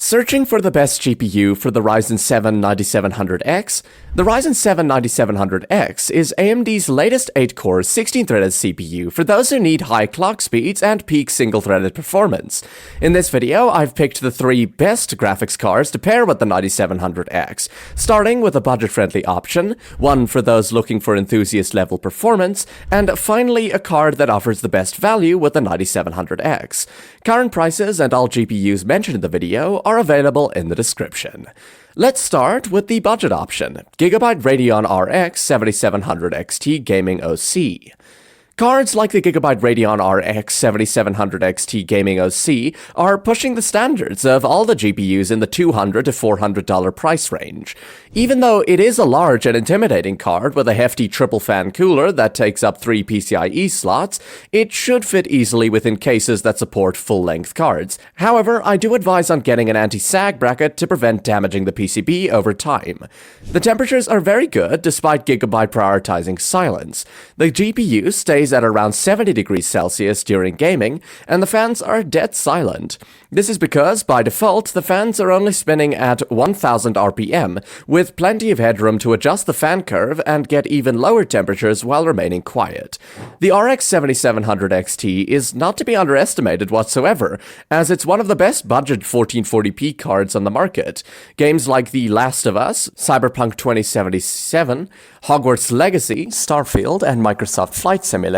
Searching for the best GPU for the Ryzen 7 9700X? The Ryzen 7 9700X is AMD's latest 8-core 16-threaded CPU for those who need high clock speeds and peak single-threaded performance. In this video, I've picked the 3 best graphics cards to pair with the 9700X, starting with a budget-friendly option, one for those looking for enthusiast-level performance, and finally a card that offers the best value with the 9700X. Current prices and all GPUs mentioned in the video are available in the description. Let's start with the budget option, Gigabyte Radeon RX 7700 XT Gaming OC. Cards like the Gigabyte Radeon RX 7700 XT Gaming OC are pushing the standards of all the GPUs in the $200 to $400 price range. Even though it is a large and intimidating card with a hefty triple-fan cooler that takes up 3 PCIe slots, it should fit easily within cases that support full-length cards. However, I do advise on getting an anti-sag bracket to prevent damaging the PCB over time. The temperatures are very good despite Gigabyte prioritizing silence. The GPU stays at around 70 degrees Celsius during gaming, and the fans are dead silent. This is because, by default, the fans are only spinning at 1000 RPM, with plenty of headroom to adjust the fan curve and get even lower temperatures while remaining quiet. The RX 7700 XT is not to be underestimated whatsoever, as it's one of the best budget 1440p cards on the market. Games like The Last of Us, Cyberpunk 2077, Hogwarts Legacy, Starfield, and Microsoft Flight Simulator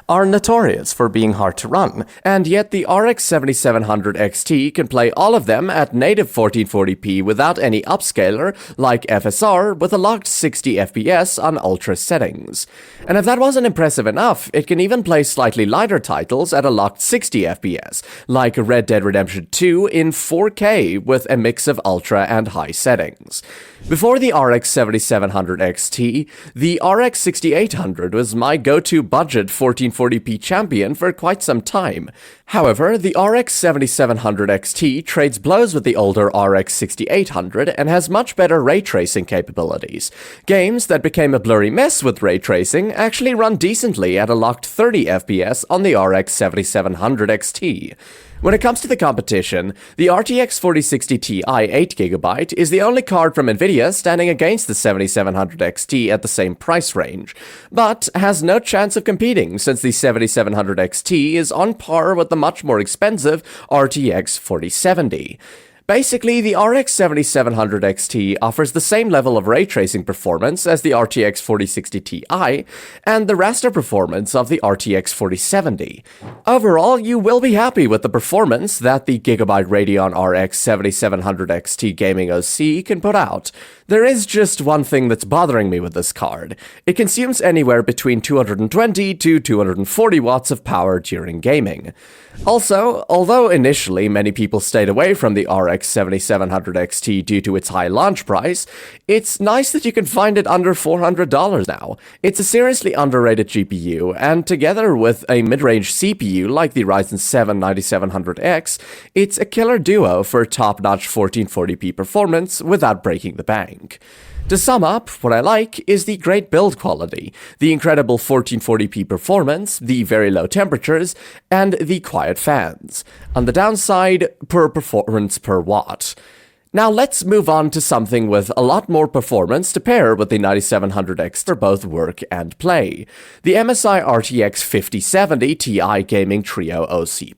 are notorious for being hard to run, and yet the RX 7700 XT can play all of them at native 1440p without any upscaler like FSR with a locked 60 FPS on ultra settings. And if that wasn't impressive enough, it can even play slightly lighter titles at a locked 60 FPS, like Red Dead Redemption 2 in 4K with a mix of ultra and high settings. Before the RX 7700 XT, the RX 6800 was my go-to budget 1440p champion for quite some time. However, the RX 7700 XT trades blows with the older RX 6800 and has much better ray tracing capabilities. Games that became a blurry mess with ray tracing actually run decently at a locked 30 FPS on the RX 7700 XT. When it comes to the competition, the RTX 4060 Ti 8GB is the only card from Nvidia standing against the 7700 XT at the same price range, but has no chance of competing since the 7700 XT is on par with the much more expensive RTX 4070. Basically, the RX 7700 XT offers the same level of ray tracing performance as the RTX 4060 Ti and the raster performance of the RTX 4070. Overall, you will be happy with the performance that the Gigabyte Radeon RX 7700 XT Gaming OC can put out. There is just one thing that's bothering me with this card. It consumes anywhere between 220 to 240 watts of power during gaming. Also, although initially many people stayed away from the RX 7700 XT due to its high launch price, it's nice that you can find it under $400 now. It's a seriously underrated GPU, and together with a mid-range CPU like the Ryzen 7 9700X, it's a killer duo for top-notch 1440p performance without breaking the bank. To sum up, what I like is the great build quality, the incredible 1440p performance, the very low temperatures, and the quiet fans. On the downside, poor performance per watt. Now let's move on to something with a lot more performance to pair with the 9700X for both work and play. The MSI RTX 5070 Ti Gaming Trio OC+.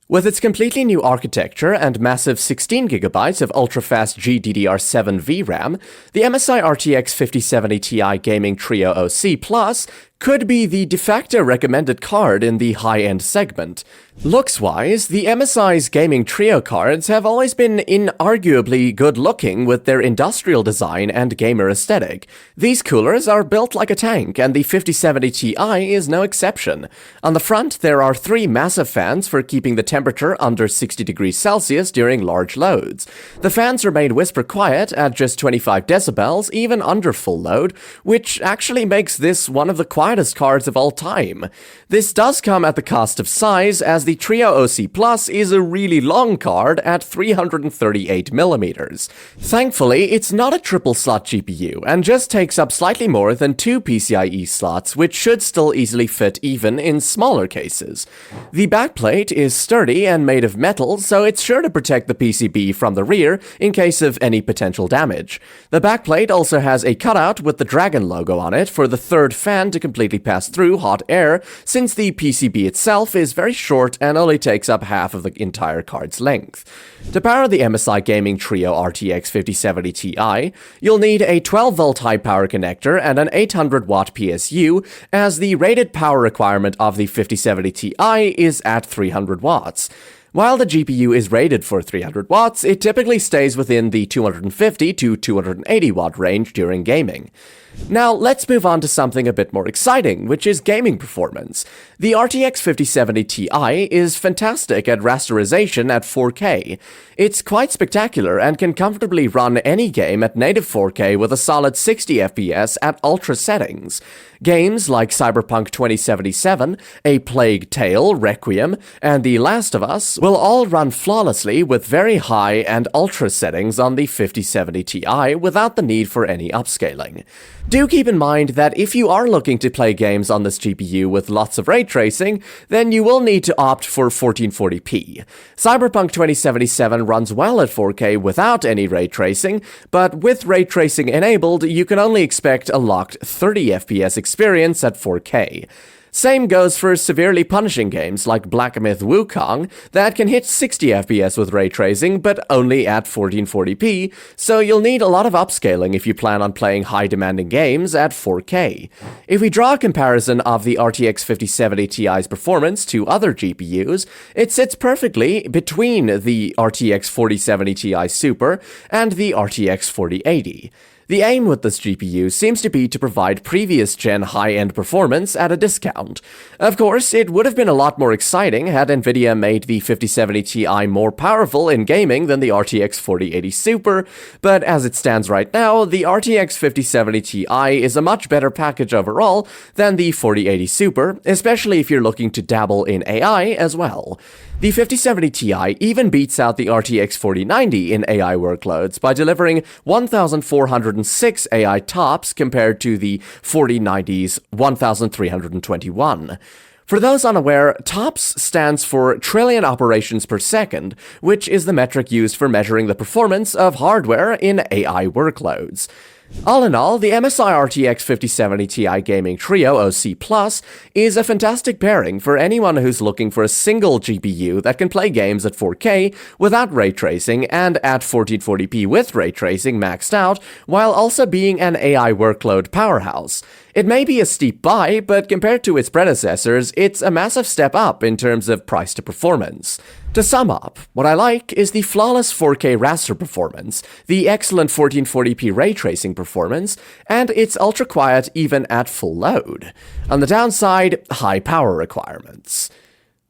With its completely new architecture and massive 16GB of ultra-fast GDDR7 VRAM, the MSI RTX 5070 Ti Gaming Trio OC Plus could be the de facto recommended card in the high-end segment. Looks-wise, the MSI's gaming trio cards have always been inarguably good-looking with their industrial design and gamer aesthetic. These coolers are built like a tank, and the 5070 Ti is no exception. On the front, there are 3 massive fans for keeping the temperature under 60 degrees Celsius during large loads. The fans remain whisper quiet at just 25 decibels, even under full load, which actually makes this one of the quietest brightest cards of all time. This does come at the cost of size, as the Trio OC Plus is a really long card at 338mm. Thankfully, it's not a triple-slot GPU, and just takes up slightly more than 2 PCIe slots, which should still easily fit even in smaller cases. The backplate is sturdy and made of metal, so it's sure to protect the PCB from the rear in case of any potential damage. The backplate also has a cutout with the dragon logo on it for the third fan to completely pass through hot air, since the PCB itself is very short and only takes up half of the entire card's length. To power the MSI Gaming Trio RTX 5070 Ti, you'll need a 12V high power connector and an 800W PSU, as the rated power requirement of the 5070 Ti is at 300 watts. While the GPU is rated for 300 watts, it typically stays within the 250 to 280 watt range during gaming. Now, let's move on to something a bit more exciting, which is gaming performance. The RTX 5070 Ti is fantastic at rasterization at 4K. It's quite spectacular and can comfortably run any game at native 4K with a solid 60 FPS at ultra settings. Games like Cyberpunk 2077, A Plague Tale, Requiem, and The Last of Us will all run flawlessly with very high and ultra settings on the 5070 Ti without the need for any upscaling. Do keep in mind that if you are looking to play games on this GPU with lots of ray tracing, then you will need to opt for 1440p. Cyberpunk 2077 runs well at 4K without any ray tracing, but with ray tracing enabled, you can only expect a locked 30 FPS experience at 4K. Same goes for severely punishing games like Black Myth Wukong that can hit 60 FPS with ray tracing but only at 1440p, so you'll need a lot of upscaling if you plan on playing high-demanding games at 4K. If we draw a comparison of the RTX 5070 Ti's performance to other GPUs, it sits perfectly between the RTX 4070 Ti Super and the RTX 4080. The aim with this GPU seems to be to provide previous-gen high-end performance at a discount. Of course, it would have been a lot more exciting had Nvidia made the 5070 Ti more powerful in gaming than the RTX 4080 Super, but as it stands right now, the RTX 5070 Ti is a much better package overall than the 4080 Super, especially if you're looking to dabble in AI as well. The 5070 Ti even beats out the RTX 4090 in AI workloads by delivering 1,406 AI TOPS compared to the 4090's 1,321. For those unaware, TOPS stands for trillion operations per second, which is the metric used for measuring the performance of hardware in AI workloads. All in all, the MSI RTX 5070 Ti Gaming Trio OC Plus is a fantastic pairing for anyone who's looking for a single GPU that can play games at 4K without ray tracing and at 1440p with ray tracing maxed out, while also being an AI workload powerhouse. It may be a steep buy, but compared to its predecessors, it's a massive step up in terms of price to performance. To sum up, what I like is the flawless 4K raster performance, the excellent 1440p ray tracing performance, and its ultra-quiet even at full load. On the downside, high power requirements.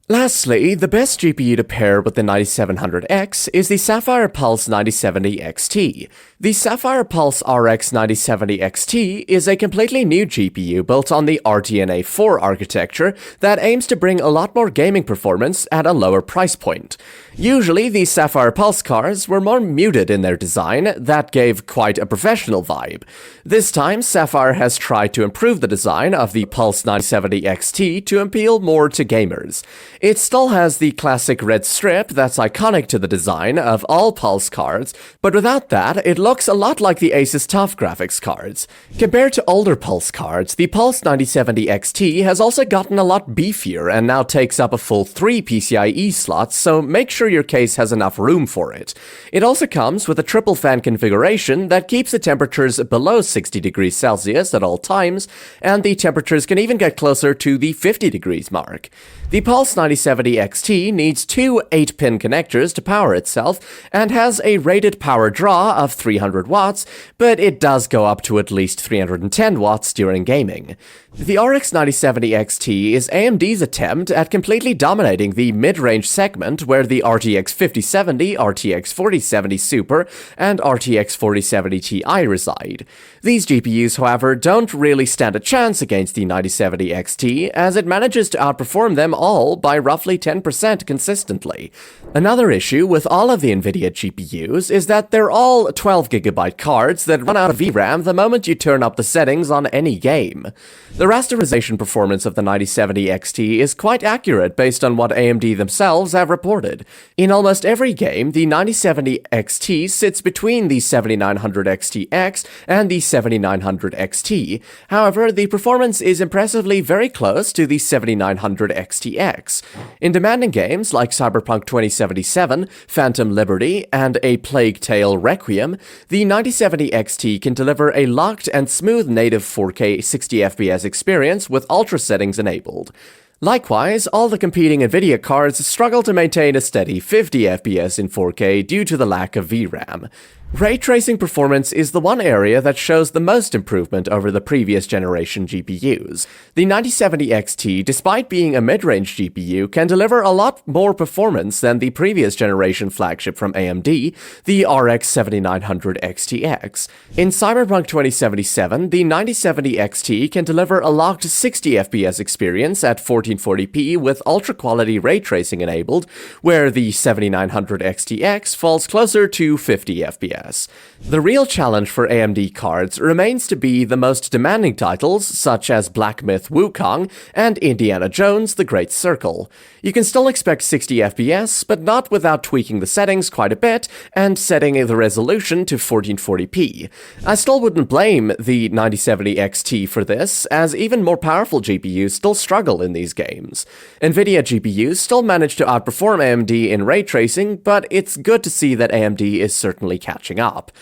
Lastly, the best GPU to pair with the 9700X is the Sapphire Pulse 9070 XT. The Sapphire Pulse RX 9070 XT is a completely new GPU built on the RDNA 4 architecture that aims to bring a lot more gaming performance at a lower price point. Usually, these Sapphire Pulse cards were more muted in their design that gave quite a professional vibe. This time, Sapphire has tried to improve the design of the Pulse 9070 XT to appeal more to gamers. It still has the classic red strip that's iconic to the design of all Pulse cards, but without that, it looks a lot like the Asus TUF graphics cards. Compared to older Pulse cards, the Pulse 9070 XT has also gotten a lot beefier and now takes up a full 3 PCIe slots, so make sure your case has enough room for it. It also comes with a triple fan configuration that keeps the temperatures below 60 degrees Celsius at all times, and the temperatures can even get closer to the 50 degrees mark. The Pulse 9070 XT needs two 8-pin connectors to power itself and has a rated power draw of 300 watts, but it does go up to at least 310 watts during gaming. The RX 9070 XT is AMD's attempt at completely dominating the mid-range segment where the RTX 5070, RTX 4070 Super, and RTX 4070 Ti reside. These GPUs, however, don't really stand a chance against the 9070 XT, as it manages to outperform them all by roughly 10% consistently. Another issue with all of the NVIDIA GPUs is that they're all 12GB cards that run out of VRAM the moment you turn up the settings on any game. The rasterization performance of the 9070 XT is quite accurate based on what AMD themselves have reported. In almost every game, the 9070 XT sits between the 7900 XTX and the 7900 XT. However, the performance is impressively very close to the 7900 XTX. In demanding games like Cyberpunk 2077, Phantom Liberty, and A Plague Tale Requiem, the 9070 XT can deliver a locked and smooth native 4K 60fps experience with ultra settings enabled. Likewise, all the competing NVIDIA cards struggle to maintain a steady 50fps in 4K due to the lack of VRAM. Ray tracing performance is the one area that shows the most improvement over the previous generation GPUs. The 9070 XT, despite being a mid-range GPU, can deliver a lot more performance than the previous generation flagship from AMD, the RX 7900 XTX. In Cyberpunk 2077, the 9070 XT can deliver a locked 60fps experience at 1440p with ultra-quality ray tracing enabled, where the 7900 XTX falls closer to 50fps. The real challenge for AMD cards remains to be the most demanding titles, such as Black Myth: Wukong and Indiana Jones: The Great Circle. You can still expect 60fps, but not without tweaking the settings quite a bit and setting the resolution to 1440p. I still wouldn't blame the 9070 XT for this, as even more powerful GPUs still struggle in these games. NVIDIA GPUs still manage to outperform AMD in ray tracing, but it's good to see that AMD is certainly catching up.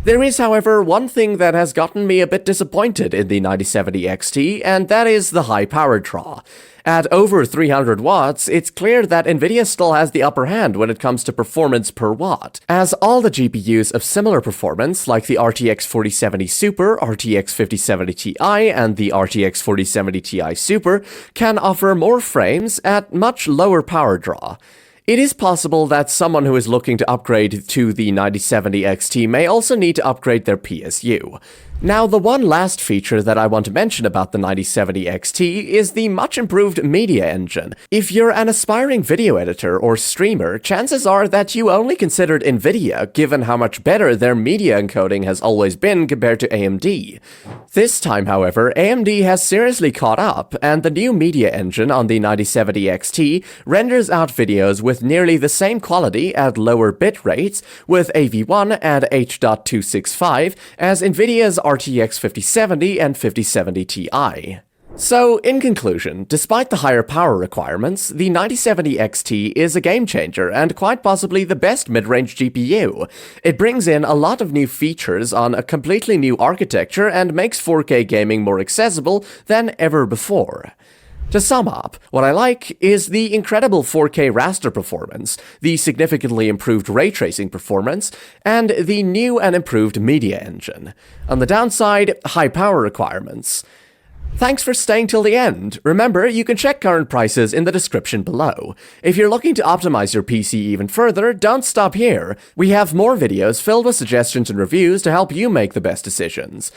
There is, however, one thing that has gotten me a bit disappointed in the 9070 XT, and that is the high power draw. At over 300 watts, it's clear that NVIDIA still has the upper hand when it comes to performance per watt, as all the GPUs of similar performance, like the RTX 4070 Super, RTX 5070 Ti, and the RTX 4070 Ti Super, can offer more frames at much lower power draw. It is possible that someone who is looking to upgrade to the 9070 XT may also need to upgrade their PSU. Now, the one last feature that I want to mention about the 9070 XT is the much improved media engine. If you're an aspiring video editor or streamer, chances are that you only considered NVIDIA, given how much better their media encoding has always been compared to AMD. This time, however, AMD has seriously caught up, and the new media engine on the 9070 XT renders out videos with nearly the same quality at lower bit rates, with AV1 and H.265, as NVIDIA's RTX 5070 and 5070 Ti. So, in conclusion, despite the higher power requirements, the 9070 XT is a game changer and quite possibly the best mid-range GPU. It brings in a lot of new features on a completely new architecture and makes 4K gaming more accessible than ever before. To sum up, what I like is the incredible 4K raster performance, the significantly improved ray tracing performance, and the new and improved media engine. On the downside, high power requirements. Thanks for staying till the end. Remember, you can check current prices in the description below. If you're looking to optimize your PC even further, don't stop here. We have more videos filled with suggestions and reviews to help you make the best decisions.